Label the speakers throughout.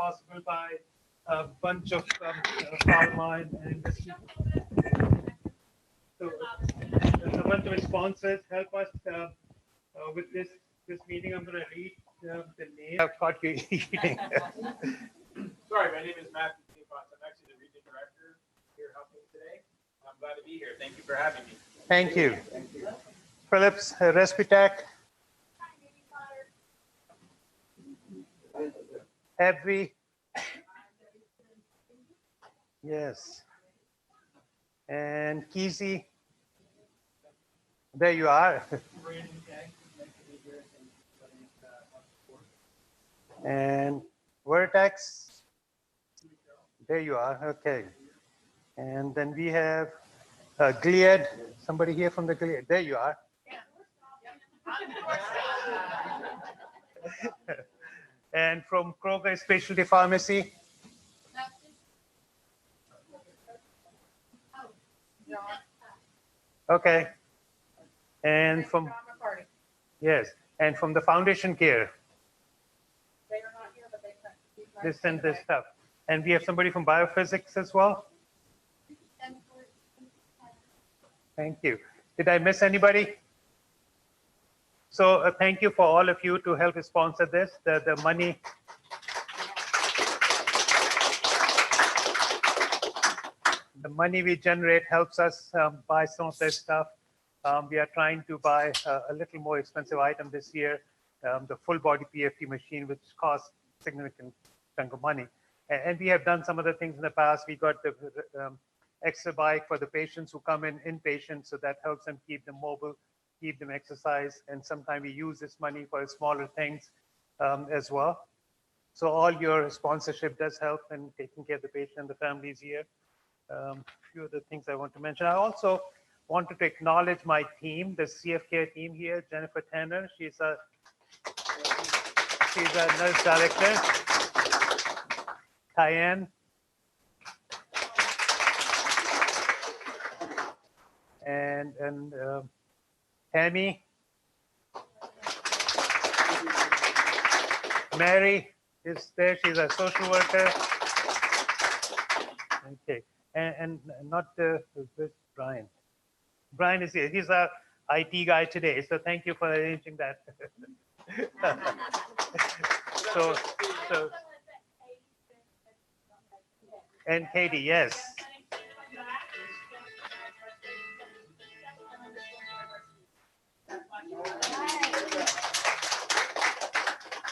Speaker 1: possible by a bunch of pharma and industry. So a bunch of sponsors help us with this meeting. I'm going to read the name. I've caught you eating.
Speaker 2: Sorry, my name is Matthew Stevens. I'm actually the region director here helping today. I'm glad to be here. Thank you for having me.
Speaker 1: Thank you. Thank you. Phillips, Respitec. Every. Yes. And Kesey. There you are. And Vertex. There you are. Okay. And then we have Gilead. Somebody here from the Gilead. There you are. And from Kroger Specialty Pharmacy. Okay. And from yes, and from the Foundation Care.
Speaker 3: They are not here, but
Speaker 1: they sent this stuff. And we have somebody from Biophysics as well. Thank you. Did I miss anybody? So thank you for all of you to help sponsor this. The money. The money we generate helps us buy some of this stuff. We are trying to buy a little more expensive item this year, the full body PFT machine, which costs significant chunk of money. And we have done some other things in the past. We got the extra bike for the patients who come in inpatient, so that helps them keep them mobile, keep them exercise. And sometimes we use this money for smaller things as well. So all your sponsorship does help in taking care of the patient and the families here. A few other things I want to mention. I also wanted to acknowledge my team, the CFK team here, Jennifer Tanner. She's a nurse director. Diane. And Tammy. Mary is there. She's a social worker. Okay. And not Brian. Brian is here. He's our IT guy today. So thank you for arranging that. so, and Katie, yes.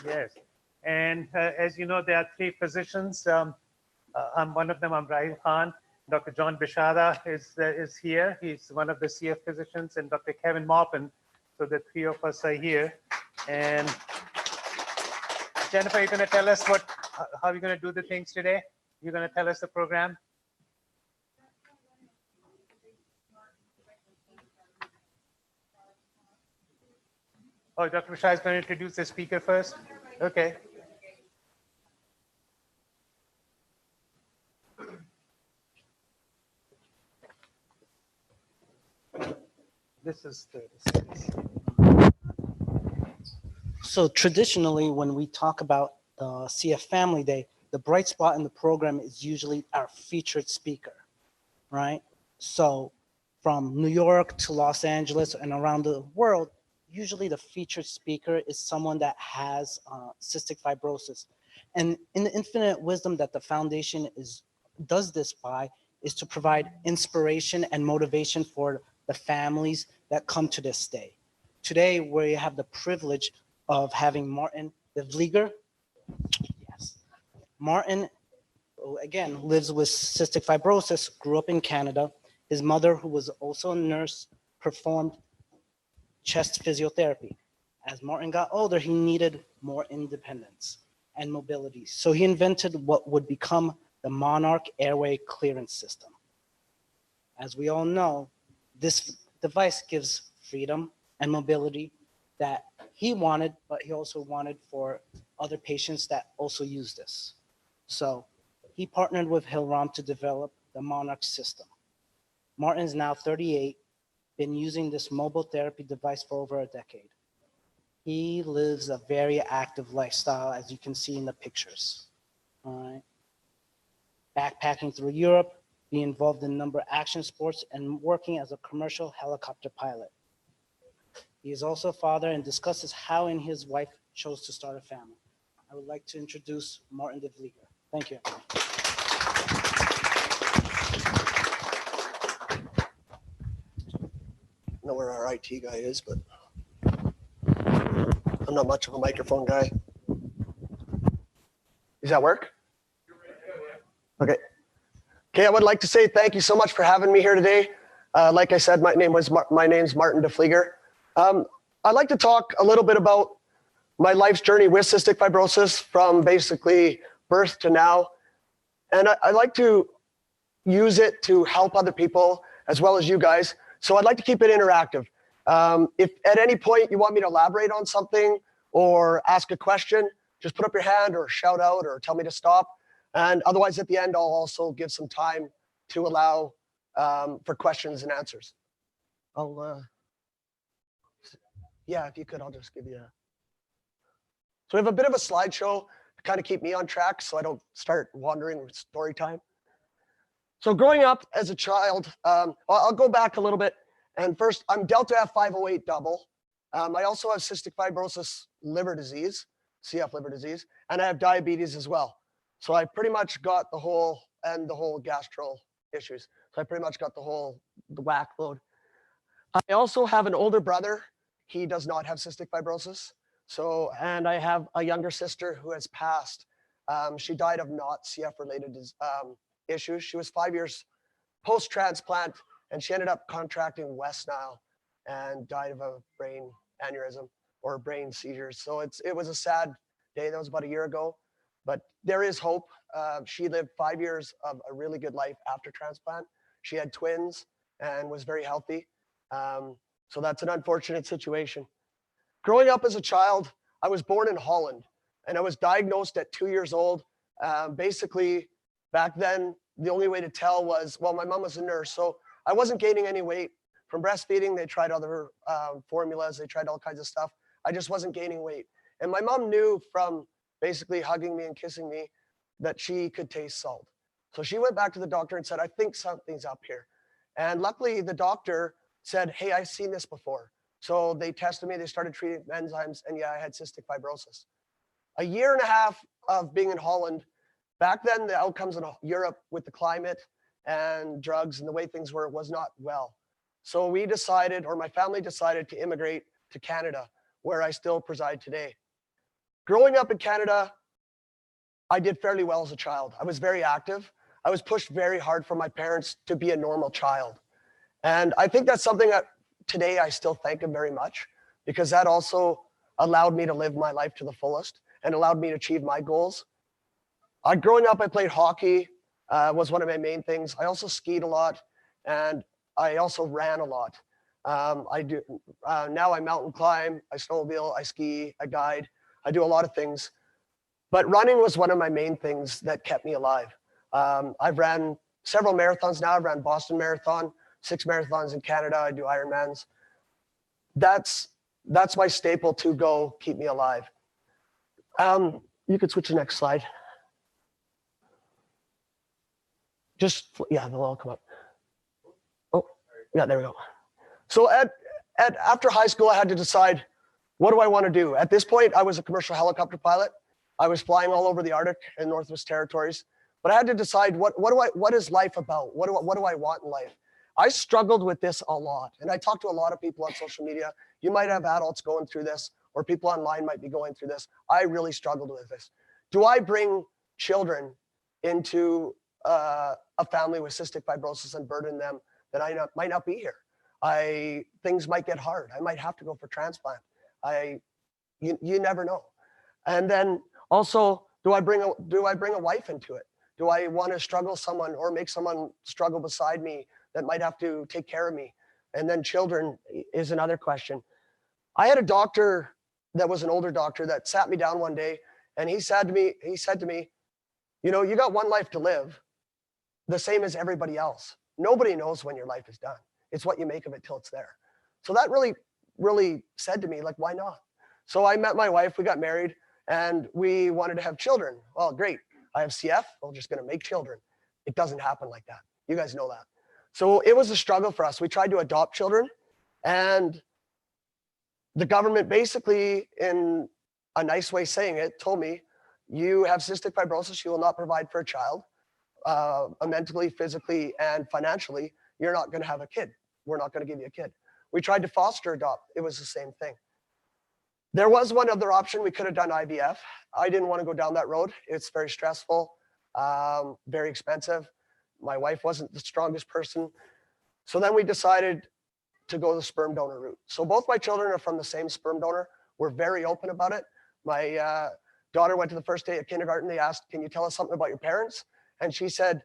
Speaker 1: Yes. And as you know, there are 3 physicians. I'm one of them. I'm Rahil Khan. Dr. John Bishara is here. He's one of the CF physicians, and Dr. Kevin Maupin. So the 3 of us are here. And Jennifer, you're going to tell us how you're going to do the things today? You're going to tell us the program? Oh, Dr. Bishara is going to introduce the speaker first? Okay. This is the.
Speaker 4: So traditionally, when we talk about the CF Family Day, the bright spot in the program is usually our featured speaker, right? So from New York to Los Angeles and around the world, usually the featured speaker is someone that has cystic fibrosis. And in the infinite wisdom that the foundation does this by is to provide inspiration and motivation for the families that come to this day. Today, we have the privilege of having Martin de Vlieger. Yes. Martin, again, lives with cystic fibrosis, grew up in Canada. His mother, who was also a nurse, performed chest physiotherapy. As Martin got older, he needed more independence and mobility. So he invented what would become the Monarch Airway Clearance System. As we all know, this device gives freedom and mobility that he wanted, but he also wanted for other patients that also use this. So he partnered with Hillrom to develop the Monarch system. Martin's now 38, been using this mobile therapy device for over a decade. He lives a very active lifestyle, as you can see in the pictures. backpacking through Europe, being involved in a number of action sports, and working as a commercial helicopter pilot. He is also a father and discusses how he and his wife chose to start a family. I would like to introduce Martin de Vlieger. Thank you.
Speaker 5: I know where our IT guy is, but I'm not much of a microphone guy. Does that work? Okay. Okay, I would like to say thank you so much for having me here today. Like I said, my name's Martin de Vlieger. I'd like to talk a little bit about my life's journey with cystic fibrosis from basically birth to now. And I like to use it to help other people as well as you guys. So I'd like to keep it interactive. If at any point you want me to elaborate on something or ask a question, just put up your hand or shout out or tell me to stop. And otherwise at the end, I'll also give some time to allow for questions and answers. Yeah, if you could, I'll just give you a. So we have a bit of a slideshow to kind of keep me on track so I don't start wandering with story time. So growing up as a child, I'll go back a little bit. And first, I'm Delta F508 double. I also have cystic fibrosis liver disease, CF liver disease, and I have diabetes as well. So I pretty much got the whole gastro issues. So I pretty much got the whack load. I also have an older brother. He does not have cystic fibrosis. So, and I have a younger sister who has passed. She died of not CF related issues. She was 5 years post-transplant and she ended up contracting West Nile and died of a brain aneurysm or brain seizures. So it was a sad day. That was about a year ago, but there is hope. She lived 5 years of a really good life after transplant. She had twins and was very healthy. So that's an unfortunate situation. Growing up as a child, I was born in Holland and I was diagnosed at 2 years old. Basically, back then, the only way to tell was, well, my mom was a nurse, so I wasn't gaining any weight. From breastfeeding, they tried other formulas, they tried all kinds of stuff. I just wasn't gaining weight. And my mom knew from basically hugging me and kissing me that she could taste salt. So she went back to the doctor and said, I think something's up here. And luckily, the doctor said, hey, I've seen this before. So they tested me, they started treating enzymes, and yeah, I had cystic fibrosis. A year and a half of being in Holland, back then the outcomes in Europe with the climate and drugs and the way things were was not well. So we decided, or my family decided, to immigrate to Canada, where I still preside today. Growing up in Canada, I did fairly well as a child. I was very active. I was pushed very hard from my parents to be a normal child. And I think that's something that today I still thank them very much, because that also allowed me to live my life to the fullest and allowed me to achieve my goals. Growing up, I played hockey, was one of my main things. I also skied a lot, and I also ran a lot. Now I mountain climb, I snowmobile, I ski, I guide. I do a lot of things. But running was one of my main things that kept me alive. I've ran several marathons now. I've ran Boston Marathon, 6 marathons in Canada. I do Ironmans. That's my staple to go keep me alive. You could switch to the next slide. Yeah, they'll all come up. Oh, yeah, there we go. So after high school, I had to decide, what do I want to do? At this point, I was a commercial helicopter pilot. I was flying all over the Arctic and Northwest Territories. But I had to decide, what is life about? What do I want in life? I struggled with this a lot. And I talked to a lot of people on social media. You might have adults going through this, or people online might be going through this. I really struggled with this. Do I bring children into a family with cystic fibrosis and burden them that might not be here? Things might get hard. I might have to go for transplant. You never know. And then also, do I bring a wife into it? Do I want to struggle someone or make someone struggle beside me that might have to take care of me? And then children is another question. I had a doctor that was an older doctor that sat me down one day, and he said to me, you know, you got one life to live, the same as everybody else. Nobody knows when your life is done. It's what you make of it till it's there. So that really said to me, like, why not? So I met my wife, we got married, and we wanted to have children. Well, great. I have CF, we're just going to make children. It doesn't happen like that. You guys know that. So it was a struggle for us. We tried to adopt children, and the government basically, in a nice way saying it, told me, you have cystic fibrosis, you will not provide for a child, mentally, physically, and financially, you're not gonna have a kid. We're not gonna give you a kid. We tried to foster adopt, it was the same thing. There was one other option, we could have done IVF. I didn't wanna go down that road. It's very stressful, very expensive. My wife wasn't the strongest person. So then we decided to go the sperm donor route. So both my children are from the same sperm donor. We're very open about it. My daughter went to the first day of kindergarten. They asked, can you tell us something about your parents? And she said,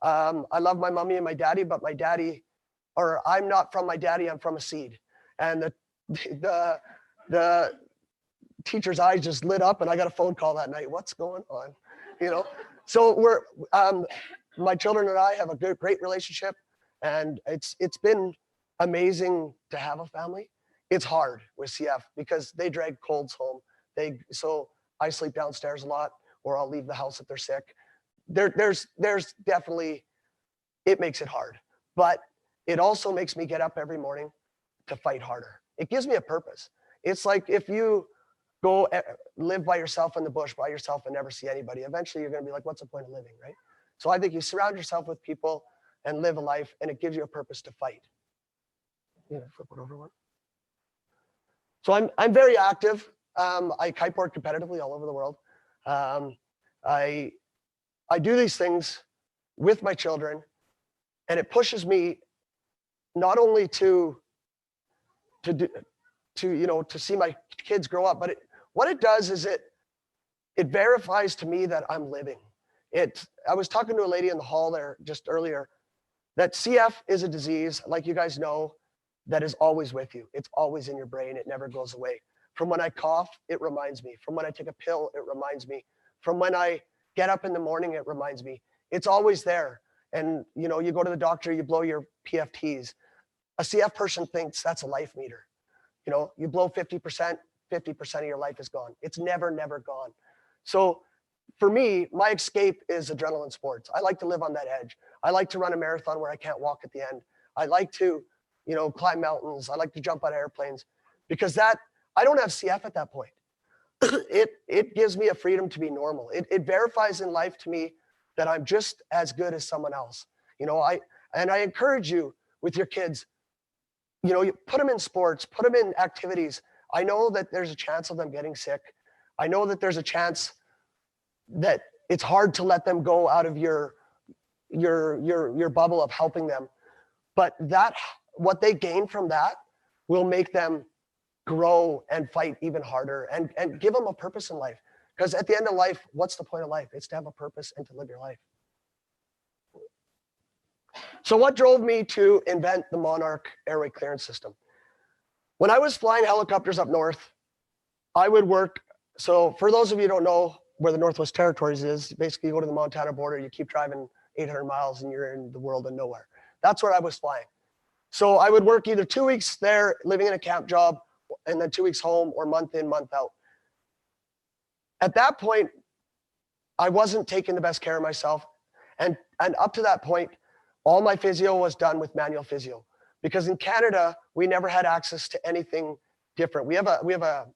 Speaker 5: I love my mommy and my daddy, but my daddy, or I'm not from my daddy, I'm from a seed. And the teacher's eyes just lit up, and I got a phone call that night. What's going on? You know? So we're, my children and I have a great relationship, and it's been amazing to have a family. It's hard with CF because they drag colds home. So I sleep downstairs a lot, or I'll leave the house if they're sick. There's definitely, it makes it hard, but it also makes me get up every morning to fight harder. It gives me a purpose. It's like if you go live by yourself in the bush by yourself and never see anybody, eventually you're going to be like, what's the point of living, right? So I think you surround yourself with people and live a life, and it gives you a purpose to fight. Yeah, flip it over one. So I'm very active. I kiteboard competitively all over the world. I do these things with my children, and it pushes me not only to see my kids grow up, but what it does is it verifies to me that I'm living. I was talking to a lady in the hall there just earlier, that CF is a disease, like you guys know, that is always with you. It's always in your brain. It never goes away. From when I cough, it reminds me. From when I take a pill, it reminds me. From when I get up in the morning, it reminds me. It's always there. And you go to the doctor, you blow your PFTs. A CF person thinks that's a life meter. You blow 50%, 50% of your life is gone. It's never, never gone. So for me, my escape is adrenaline sports. I like to live on that edge. I like to run a marathon where I can't walk at the end. I like to, climb mountains. I like to jump out of airplanes, because I don't have CF at that point. It gives me a freedom to be normal. It verifies in life to me that I'm just as good as someone else. I encourage you with your kids, you put them in sports, put them in activities. I know that there's a chance of them getting sick. I know that there's a chance that it's hard to let them go out of your bubble of helping them. But what they gain from that will make them grow and fight even harder and give them a purpose in life. Because at the end of life, what's the point of life? It's to have a purpose and to live your life. So what drove me to invent the Monarch airway clearance system? When I was flying helicopters up north, I would work. So for those of you who don't know where the Northwest Territories is, basically you go to the Montana border, you keep driving 800 miles and you're in the world of nowhere. That's where I was flying. So I would work either 2 weeks there, living in a camp job, and then 2 weeks home, or month in, month out. At that point, I wasn't taking the best care of myself. And up to that point, all my physio was done with manual physio, because in Canada, we never had access to anything different. We have a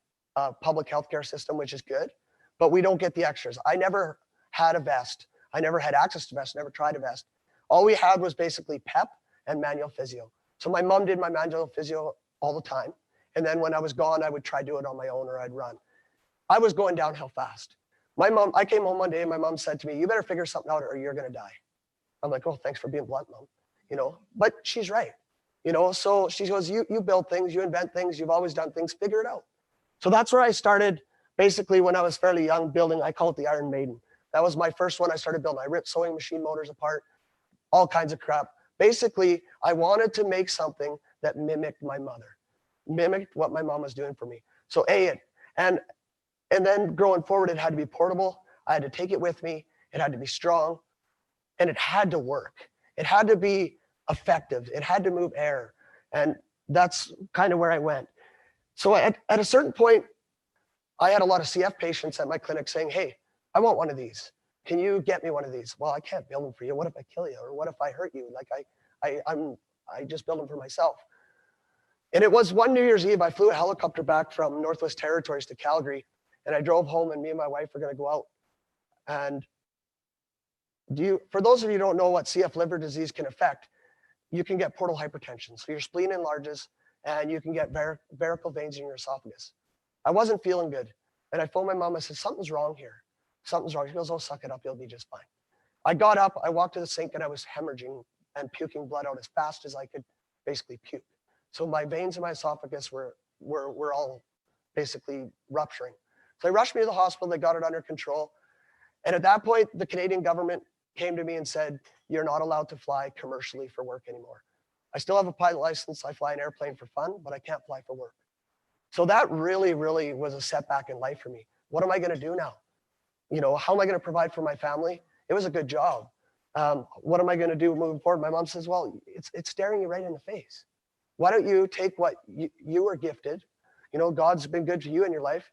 Speaker 5: public healthcare system, which is good, but we don't get the extras. I never had a vest. I never had access to vest, never tried a vest. All we had was basically PEP and manual physio. So my mom did my manual physio all the time. And then when I was gone, I would try to do it on my own, or I'd run. I was going downhill fast. I came home one day and my mom said to me, you better figure something out or you're gonna die. I'm like, oh, thanks for being blunt, Mom. But she's right. So she goes, you build things, you invent things, you've always done things, figure it out. So that's where I started, basically when I was fairly young, building, I call it the Iron Maiden. That was my first one. I started building, I ripped sewing machine motors apart, all kinds of crap. Basically, I wanted to make something that mimicked my mother, mimicked what my mom was doing for me. So and then growing forward, it had to be portable. I had to take it with me. It had to be strong, and it had to work. It had to be effective. It had to move air. And that's kind of where I went. So at a certain point, I had a lot of CF patients at my clinic saying, hey, I want one of these. can you get me one of these? Well, I can't build them for you. What if I kill you? Or what if I hurt you? Like I just build them for myself. And it was one New Year's Eve, I flew a helicopter back from Northwest Territories to Calgary, and I drove home, and me and my wife were going to go out. And for those of you who don't know what CF liver disease can affect, you can get portal hypertension. So your spleen enlarges, and you can get varicose veins in your esophagus. I wasn't feeling good. And I phoned my mom. I said, something's wrong here. Something's wrong. She goes, oh, suck it up. You'll be just fine. I got up. I walked to the sink, and I was hemorrhaging and puking blood out as fast as I could basically puke. So my veins in my esophagus were all basically rupturing. So they rushed me to the hospital. They got it under control. And at that point, the Canadian government came to me and said, you're not allowed to fly commercially for work anymore. I still have a pilot license. I fly an airplane for fun, but I can't fly for work. So that really, really was a setback in life for me. What am I going to do now? You know, how am I going to provide for my family? It was a good job. What am I going to do moving forward? My mom says, well, it's staring you right in the face. Why don't you take what you were gifted? You know, God's been good to you in your life.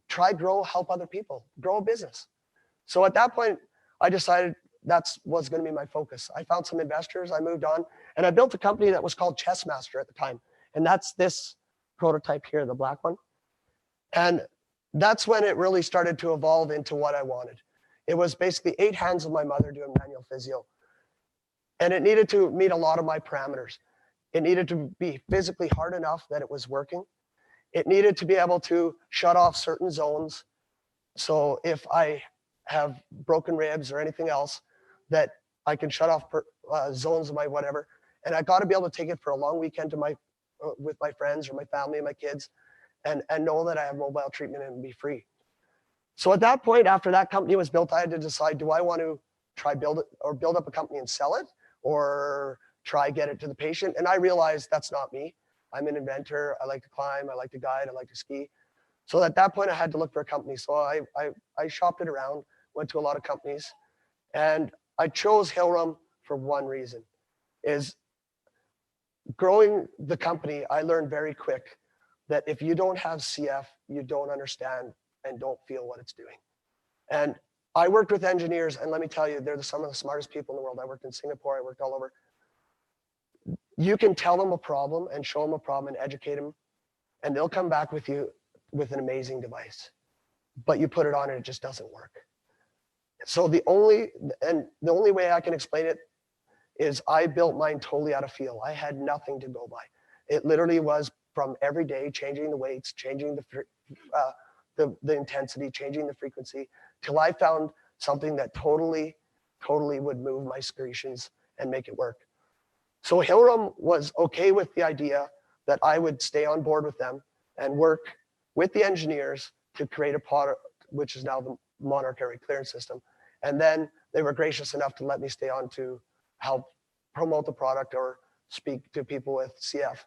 Speaker 5: Try, grow, help other people, grow a business. So at that point, I decided that's what's going to be my focus. I found some investors, I moved on, and I built a company that was called Chessmaster at the time. And that's this prototype here, the black one. And that's when it really started to evolve into what I wanted. It was basically 8 hands of my mother doing manual physio. And it needed to meet a lot of my parameters. It needed to be physically hard enough that it was working. It needed to be able to shut off certain zones. So if I have broken ribs or anything else, that I can shut off zones of my whatever. And I got to be able to take it for a long weekend to with my friends or my family and my kids, and know that I have mobile treatment and be free. So at that point, after that company was built, I had to decide, do I want to try build up a company and sell it, or try get it to the patient? And I realized that's not me. I'm an inventor. I like to climb. I like to guide. I like to ski. So at that point, I had to look for a company. So I shopped it around, went to a lot of companies, and I chose Hillrom for one reason, is growing the company. I learned very quick that if you don't have CF, you don't understand and don't feel what it's doing. And I worked with engineers, and let me tell you, they're some of the smartest people in the world. I worked in Singapore. I worked all over. You can tell them a problem and show them a problem and educate them, and they'll come back with you with an amazing device. But you put it on and it just doesn't work. So the only way I can explain it is I built mine totally out of feel. I had nothing to go by. It literally was from every day, changing the weights, changing the intensity, changing the frequency, till I found something that totally would move my secretions and make it work. So Hillrom was okay with the idea that I would stay on board with them and work with the engineers to create a product, which is now the Monarch Area Clearance System. And then they were gracious enough to let me stay on to help promote the product or speak to people with CF.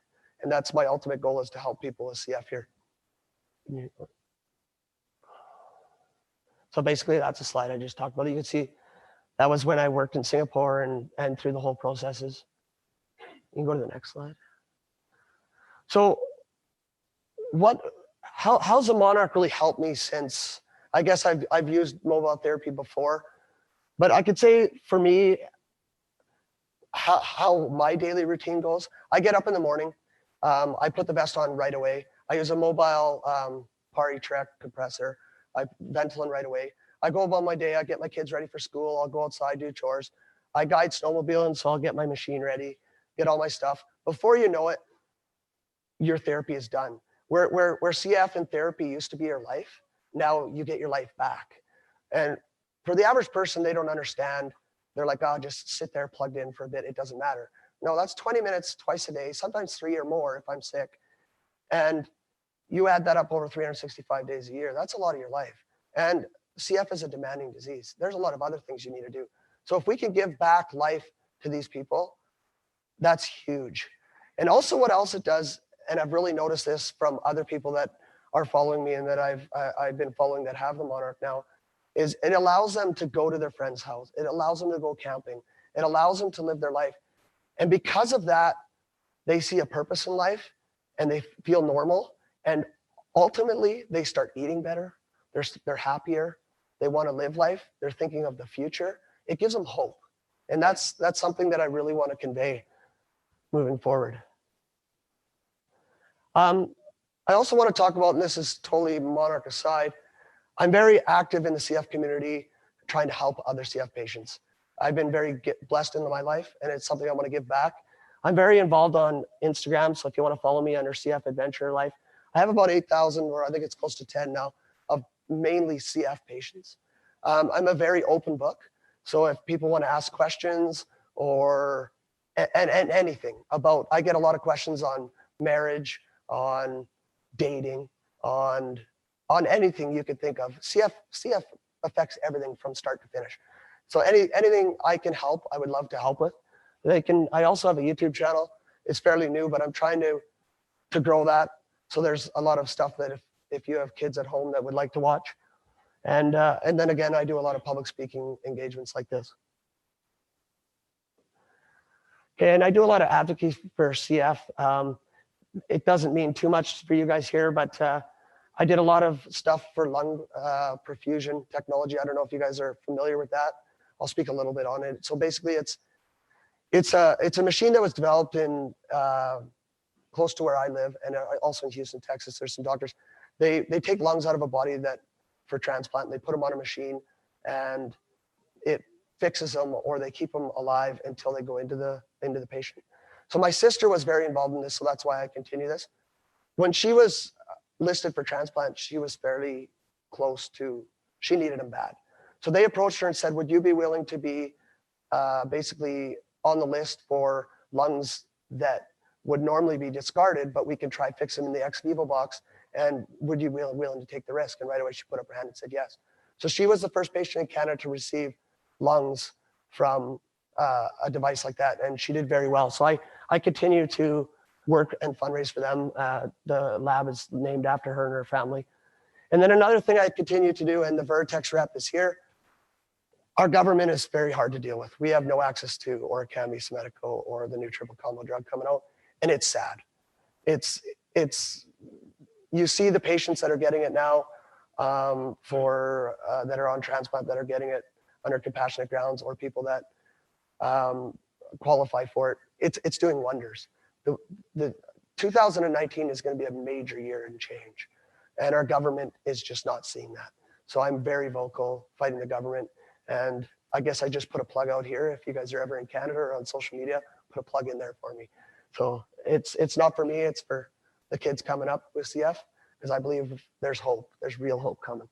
Speaker 5: And that's my ultimate goal, is to help people with CF here. So basically that's a slide I just talked about. You can see that was when I worked in Singapore and through the whole processes. You can go to the next slide. So how's the Monarch really helped me since? I guess I've used mobile therapy before, but I could say for me, how my daily routine goes. I get up in the morning. I put the vest on right away. I use a mobile Pari Trek compressor. I Ventolin right away. I go about my day. I get my kids ready for school. I'll go outside, do chores. I guide snowmobiling, so I'll get my machine ready, get all my stuff. Before you know it, your therapy is done. Where CF and therapy used to be your life, now you get your life back. And for the average person, they don't understand. They're like, oh, just sit there plugged in for a bit. It doesn't matter. No, that's 20 minutes twice a day, sometimes 3 or more if I'm sick. And you add that up over 365 days a year. That's a lot of your life. And CF is a demanding disease. There's a lot of other things you need to do. So if we can give back life to these people, that's huge. And also what else it does, and I've really noticed this from other people that are following me and that I've been following that have the Monarch now, is it allows them to go to their friend's house. It allows them to go camping. It allows them to live their life. And because of that, they see a purpose in life and they feel normal. And ultimately, they start eating better. They're happier. they want to live life, they're thinking of the future, it gives them hope. And that's something that I really want to convey moving forward. I also want to talk about, and this is totally Monarch aside, I'm very active in the CF community, trying to help other CF patients. I've been very blessed in my life, and it's something I want to give back. I'm very involved on Instagram, so if you want to follow me under CF Adventure Life, I have about 8,000, or I think it's close to 10 now, of mainly CF patients. I'm a very open book, so if people want to ask questions or and anything about, I get a lot of questions on marriage, on dating, on anything you could think of. CF affects everything from start to finish. So anything I can help, I would love to help with. I also have a YouTube channel. It's fairly new, but I'm trying to grow that. So there's a lot of stuff that if you have kids at home that would like to watch. And then again, I do a lot of public speaking engagements like this. Okay, and I do a lot of advocacy for CF. It doesn't mean too much for you guys here, but I did a lot of stuff for lung perfusion technology. I don't know if you guys are familiar with that. I'll speak a little bit on it. So basically, it's a machine that was developed in close to where I live, and also in Houston, Texas. There's some doctors. They take lungs out of a body for transplant. And they put them on a machine, and it fixes them, or they keep them alive until they go into the patient. So my sister was very involved in this, so that's why I continue this. When she was listed for transplant, she was fairly close to, she needed them bad. So they approached her and said, would you be willing to be basically on the list for lungs that would normally be discarded, but we can try fix them in the ex vivo box, and would you be willing to take the risk? And right away she put up her hand and said yes. So she was the first patient in Canada to receive lungs from a device like that, and she did very well. So I continue to work and fundraise for them. The lab is named after her and her family. And then another thing I continue to do, and the Vertex rep is here, our government is very hard to deal with. We have no access to Orkambi, Semetico, or the new triple combo drug coming out, and it's sad. You see the patients that are getting it now that are on transplant, that are getting it under compassionate grounds, or people that qualify for it. It's doing wonders. The 2019 is going to be a major year in change, and our government is just not seeing that. So I'm very vocal fighting the government, and I guess I just put a plug out here. If you guys are ever in Canada or on social media, put a plug in there for me. So it's not for me, it's for the kids coming up with CF, because I believe there's hope. There's real hope coming.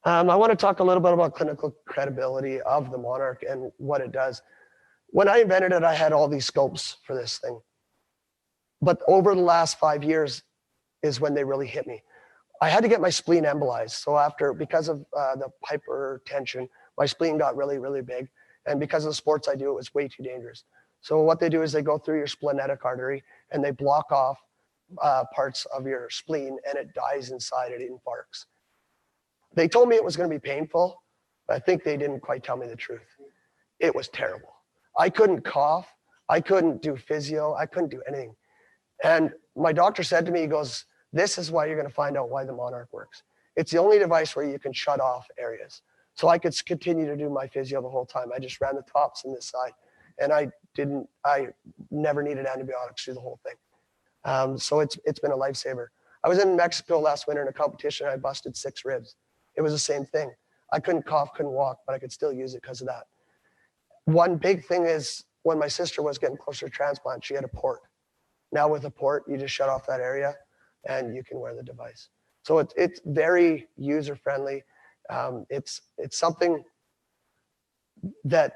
Speaker 5: I want to talk a little bit about clinical credibility of the Monarch and what it does. When I invented it, I had all these scopes for this thing. But over the last 5 years is when they really hit me. I had to get my spleen embolized. So because of the hypertension, my spleen got really, really big. And because of the sports I do, it was way too dangerous. So what they do is they go through your splenitic artery and they block off parts of your spleen, and it dies inside, it infarcts. They told me it was going to be painful, but I think they didn't quite tell me the truth. It was terrible. I couldn't cough. I couldn't do physio. I couldn't do anything. And my doctor said to me, he goes, this is why you're going to find out why the Monarch works. It's the only device where you can shut off areas. So I could continue to do my physio the whole time. I just ran the tops on this side, and I never needed antibiotics through the whole thing. So it's been a lifesaver. I was in Mexico last winter in a competition. I busted 6 ribs. It was the same thing. I couldn't cough, couldn't walk, but I could still use it because of that. One big thing is when my sister was getting closer to transplant, she had a port. Now with a port, you just shut off that area and you can wear the device. So it's very user-friendly. It's something that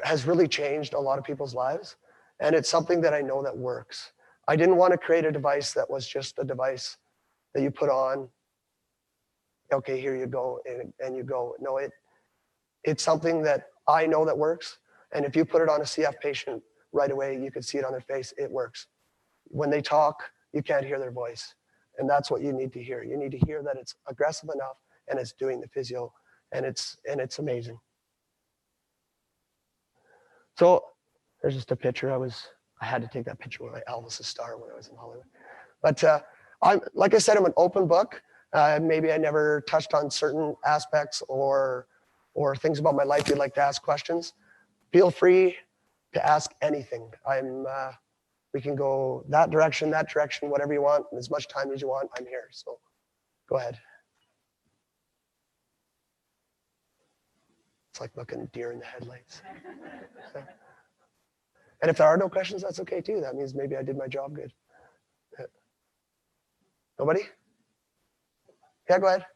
Speaker 5: has really changed a lot of people's lives. And it's something that I know that works. I didn't want to create a device that was just a device that you put on. Okay, here you go, and you go. No, it's something that I know that works. And if you put it on a CF patient right away, you can see it on their face, it works. When they talk, you can't hear their voice. And that's what you need to hear. You need to hear that it's aggressive enough and it's doing the physio, and it's amazing. So there's just a picture. I had to take that picture with my Elvis' star when I was in Hollywood. But like I said, I'm an open book. Maybe I never touched on certain aspects or things about my life you'd like to ask questions. Feel free to ask anything. We can go that direction, whatever you want, and as much time as you want, I'm here. So go ahead. It's like looking deer in the headlights. And if there are no questions, that's okay too. That means maybe I did my job good. Yeah. Nobody? Yeah, go ahead.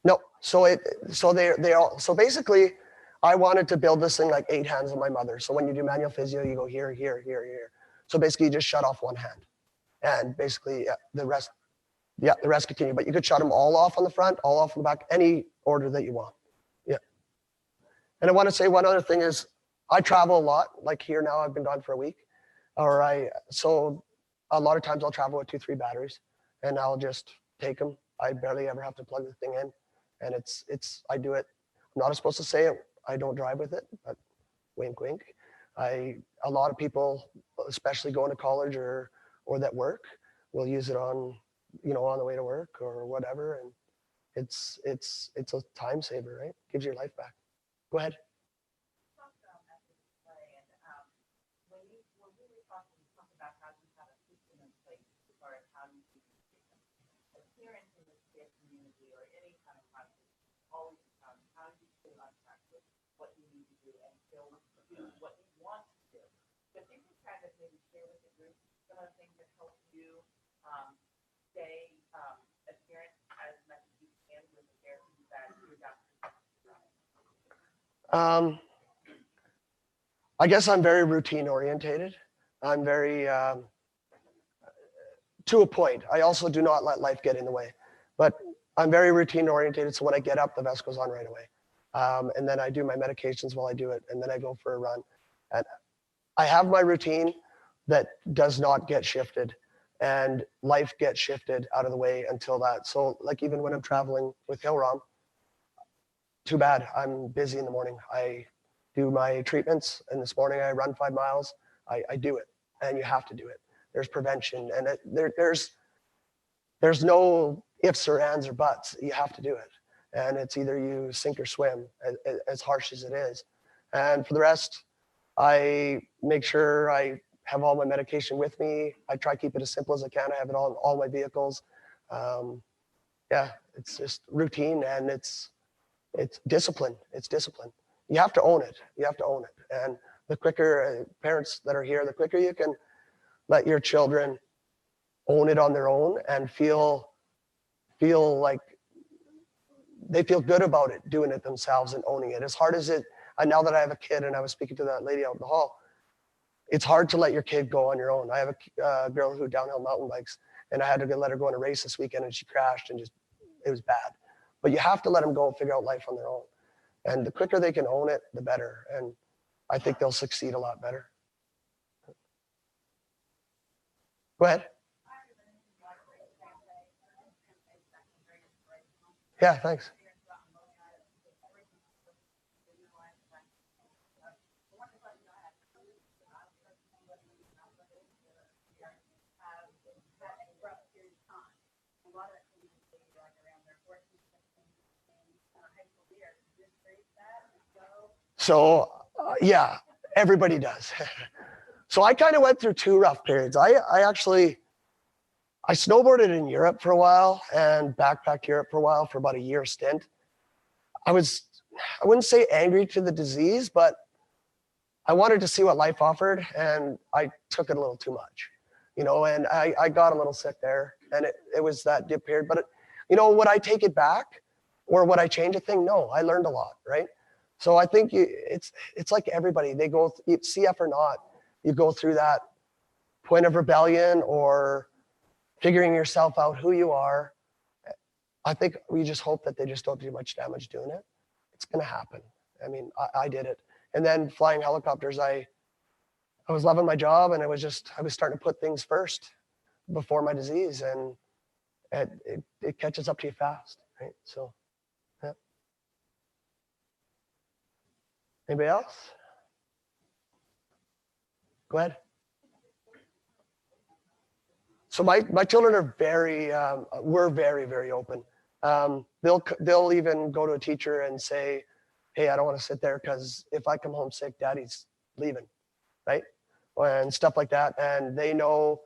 Speaker 5: No, so basically, I wanted to build this thing like 8 hands on my mother. So when you do manual physio, you go here, here, here, here. So basically, you just shut off one hand, and basically the rest continue. But you could shut them all off on the front, all off on the back, any order that you want. Yeah. And I want to say one other thing is, I travel a lot. Like here now, I've been gone for a week, so a lot of times I'll travel with 2-3 batteries, and I'll just take them. I barely ever have to plug the thing in. And I do it. I'm not supposed to say it. I don't drive with it, but wink, wink. A lot of people, especially going to college or that work, will use it on the way to work or whatever. And it's a time saver, right? Gives your life back. Go ahead. I guess I'm very routine orientated. I'm very, to a point. I also do not let life get in the way, but I'm very routine orientated. So when I get up, the vest goes on right away. And then I do my medications while I do it. And then I go for a run. And I have my routine that does not get shifted, and life gets shifted out of the way until that. So like even when I'm traveling with Hillrom, too bad, I'm busy in the morning. I do my treatments, and this morning I run 5 miles. I do it, and you have to do it. There's prevention, and there's no ifs or ands or buts. You have to do it, and it's either you sink or swim, as harsh as it is. And for the rest, I make sure I have all my medication with me. I try to keep it as simple as I can. I have it on all my vehicles. Yeah, it's just routine, and it's discipline. It's discipline. You have to own it. You have to own it. And the quicker parents that are here, the quicker you can let your children own it on their own and feel like they feel good about it, doing it themselves and owning it. As hard as it, and now that I have a kid, and I was speaking to that lady out in the hall, it's hard to let your kid go on your own. I have a girl who downhill mountain bikes, and I had to let her go on a race this weekend, and she crashed, and it was bad. But you have to let them go and figure out life on their own. And the quicker they can own it, the better. And I think they'll succeed a lot better. Go ahead. Yeah, thanks. So yeah, everybody does. So I kind of went through 2 rough periods. I snowboarded in Europe for a while and backpacked Europe for a while for about a year stint. I wouldn't say angry to the disease, but I wanted to see what life offered, and I took it a little too much, and I got a little sick there, and it was that dip period. But would I take it back, or would I change a thing? No, I learned a lot, right? So I think it's like everybody, they go, CF or not, you go through that point of rebellion or figuring yourself out who you are. I think we just hope that they just don't do much damage doing it. It's going to happen. I mean, I did it. And then flying helicopters, I was loving my job, and I was starting to put things first before my disease, and it catches up to you fast, right? So, yeah. Anybody else? Go ahead. So my children are we're very, very open. They'll even go to a teacher and say, hey, I don't want to sit there because if I come home sick, daddy's leaving, right? And stuff like that. And they know,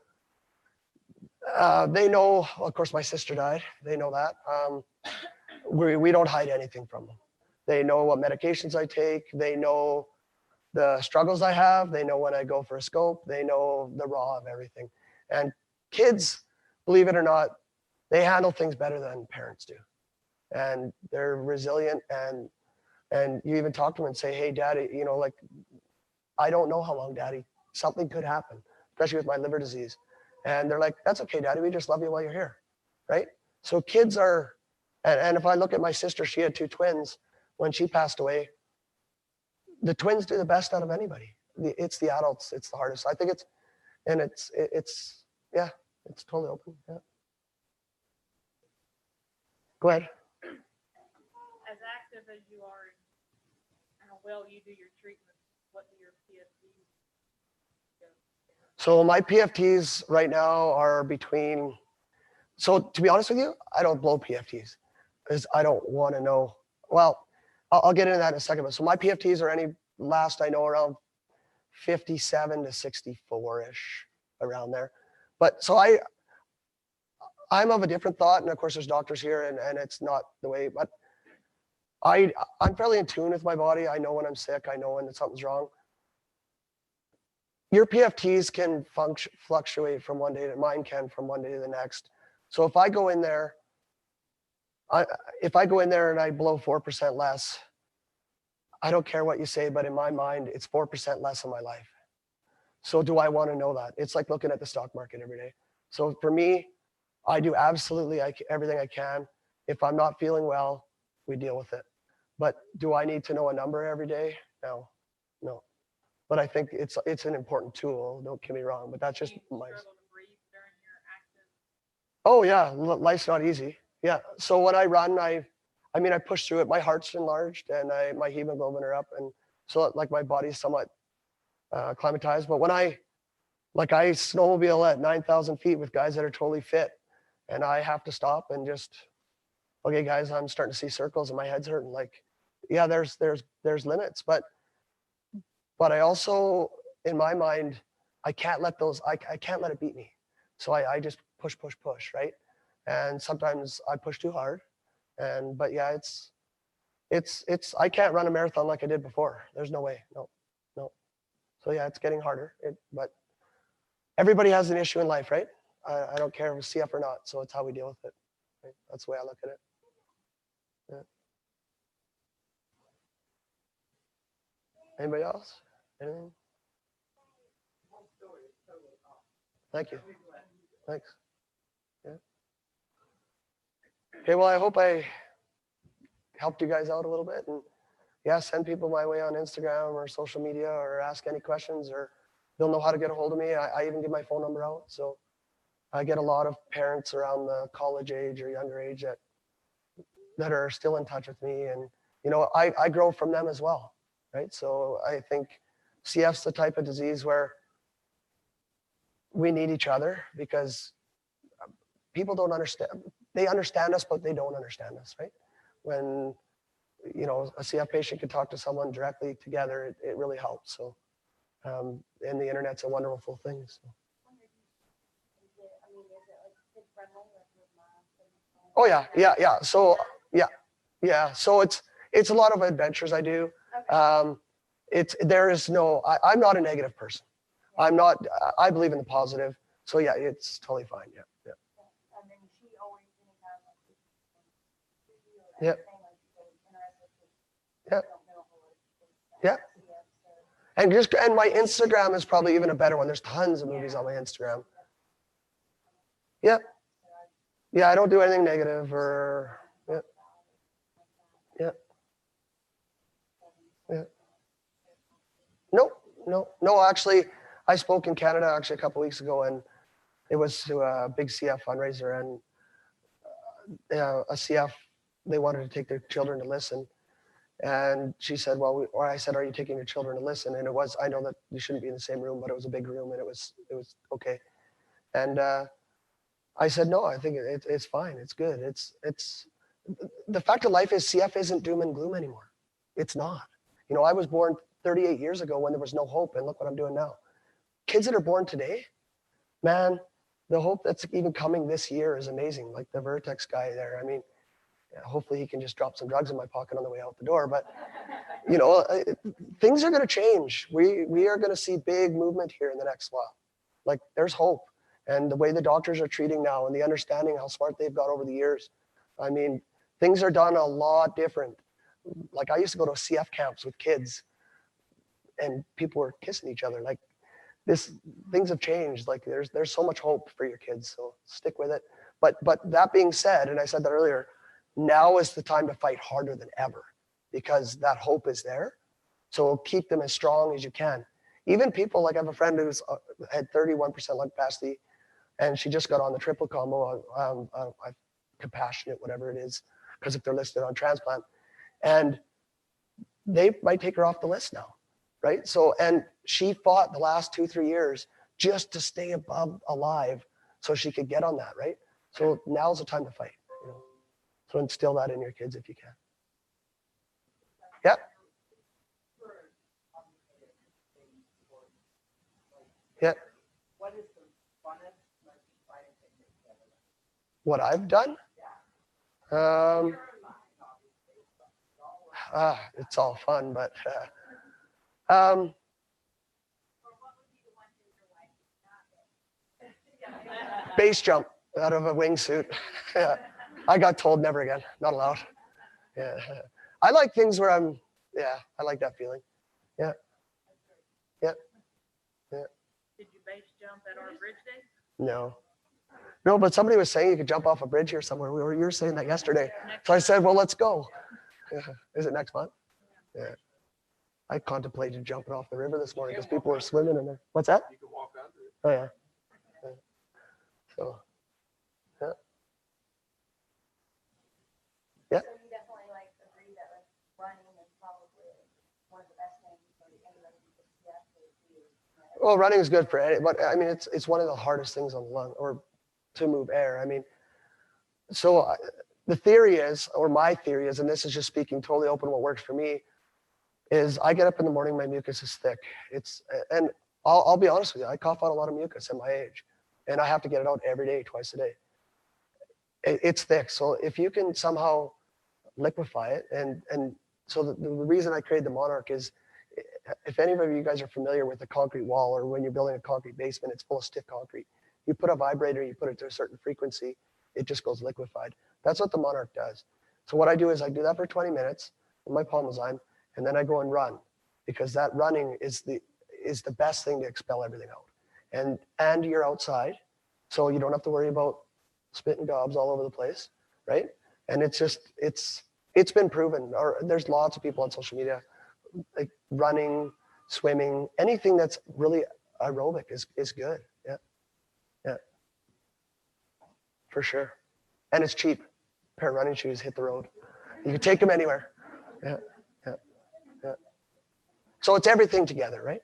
Speaker 5: of course, my sister died. They know that. We don't hide anything from them. They know what medications I take. They know the struggles I have. They know when I go for a scope. They know the raw of everything. And kids, believe it or not, they handle things better than parents do. And they're resilient, and you even talk to them and say, hey, daddy, you know, like, I don't know how long, daddy, something could happen, especially with my liver disease. And they're like, that's okay, daddy, we just love you while you're here, right? So kids are, and if I look at my sister, she had 2 twins. When she passed away, the twins do the best out of anybody. It's the adults, it's the hardest. I think it's yeah, it's totally open. Yeah. Go ahead.
Speaker 3: As active as you are and how well you do your treatment, what do your PFDs go?
Speaker 5: So my PFTs right now are between, so to be honest with you, I don't blow PFTs because I don't want to know. Well, I'll get into that in a second. But so my PFTs are last I know around 57 to 64-ish, around there. But so I'm of a different thought, and of course there's doctors here, and it's not the way, but I'm fairly in tune with my body. I know when I'm sick. I know when something's wrong. Your PFTs can fluctuate from one day to mine can from one day to the next. So if I go in there, and I blow 4% less, I don't care what you say, but in my mind, it's 4% less in my life. So do I want to know that? It's like looking at the stock market every day. So for me, I do absolutely everything I can. If I'm not feeling well, we deal with it. But do I need to know a number every day? No. But I think it's an important tool. Don't get me wrong, but that's just my.
Speaker 3: Struggle to breathe during your active.
Speaker 5: Oh yeah, life's not easy. Yeah. So when I run, I push through it. My heart's enlarged and my hemoglobin are up, and so like my body's somewhat acclimatized. But when I snowmobile at 9,000 feet with guys that are totally fit, and I have to stop and just, okay, guys, I'm starting to see circles and my head's hurting. Like, yeah, there's limits, but I also, in my mind, I can't let it beat me. So I just push, right? And sometimes I push too hard. But yeah, it's I can't run a marathon like I did before. There's no way. No. So yeah, it's getting harder. But everybody has an issue in life, right? I don't care if it's CF or not. So it's how we deal with it. Right? That's the way I look at it. Yeah. Anybody else? Anything? Thank you. Thanks. Yeah. Okay, well, I hope I helped you guys out a little bit. And yeah, send people my way on Instagram or social media, or ask any questions, or they'll know how to get a hold of me. I even give my phone number out. So I get a lot of parents around the college age or younger age that are still in touch with me. And, you know, I grow from them as well, right? So I think CF's the type of disease where we need each other, because people don't understand. They understand us, but they don't understand us, right? When, you know, a CF patient can talk to someone directly together, it really helps. So, and the internet's a wonderful thing. So. Oh yeah. So yeah. So it's a lot of adventures I do. I'm not a negative person. I believe in the positive. So yeah, it's totally fine. Yeah. Yeah. Yeah. And my Instagram is probably even a better one. There's tons of movies on my Instagram. Yeah. Yeah, I don't do anything negative or yeah. No, actually, I spoke in Canada actually a couple weeks ago, and it was to a big CF fundraiser, and a CF, they wanted to take their children to listen. And she said, well, or I said, are you taking your children to listen? And it was, I know that you shouldn't be in the same room, but it was a big room and it was okay. And I said, no, I think it's fine. It's good. It's the fact of life is CF isn't doom and gloom anymore. It's not. You know, I was born 38 years ago when there was no hope, and look what I'm doing now. Kids that are born today, man, the hope that's even coming this year is amazing. Like the Vertex guy there. I mean, yeah, hopefully he can just drop some drugs in my pocket on the way out the door. But you know, things are going to change. We are going to see big movement here in the next while. Like there's hope, and the way the doctors are treating now, and the understanding how smart they've got over the years. I mean, things are done a lot different. Like I used to go to CF camps with kids, and people were kissing each other. Like this, things have changed. Like there's so much hope for your kids. So stick with it. But that being said, and I said that earlier, now is the time to fight harder than ever because that hope is there. So keep them as strong as you can. Even people like I have a friend who's had 31% lung capacity, and she just got on the triple combo, compassionate, whatever it is, because if they're listed on transplant, and they might take her off the list now, right? So, and she fought the last 2-3 years just to stay alive so she could get on that, right? So now's the time to fight, you know? So instill that in your kids if you can. Yeah. Yeah. What I've done? It's all fun, but base jump out of a wingsuit. Yeah. I got told never again, not allowed. Yeah. I like things where I like that feeling. Yeah. Yeah. Yeah.
Speaker 3: Did you base jump at our bridge day?
Speaker 5: No. No, but somebody was saying you could jump off a bridge here somewhere. You were saying that yesterday. So I said, well, let's go. Yeah. Is it next month? Yeah. I contemplated jumping off the river this morning because people were swimming in there. What's that?
Speaker 2: You can walk under it.
Speaker 5: Oh, yeah. Yeah. So, yeah. Yeah.
Speaker 6: So you definitely like agree that like running is probably one of the best things for anybody who gets CF to do.
Speaker 5: Well, running is good for any, but I mean, it's one of the hardest things on the lung or to move air. I mean, so the theory is, or my theory is, and this is just speaking totally open what works for me, is I get up in the morning, my mucus is thick. And I'll be honest with you, I cough out a lot of mucus at my age, and I have to get it out every day, twice a day. It's thick, so if you can somehow liquefy it, and so the reason I created the Monarch is, if any of you guys are familiar with a concrete wall, or when you're building a concrete basement, it's full of stiff concrete. You put a vibrator, you put it to a certain frequency, it just goes liquefied. That's what the Monarch does. So what I do is I do that for 20 minutes with my Palmazyme, and then I go and run, because that running is the best thing to expel everything out. And you're outside, so you don't have to worry about spit and gobs all over the place, right? And it's been proven, or there's lots of people on social media, like running, swimming, anything that's really aerobic is good. Yeah. Yeah. For sure. And it's cheap. A pair of running shoes, hit the road. You can take them anywhere. Yeah. Yeah. Yeah. So it's everything together, right?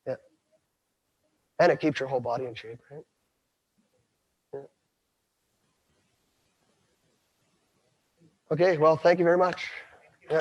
Speaker 5: Yeah. And it keeps your whole body in shape, right? Yeah. Okay, well, thank you very much. Yeah.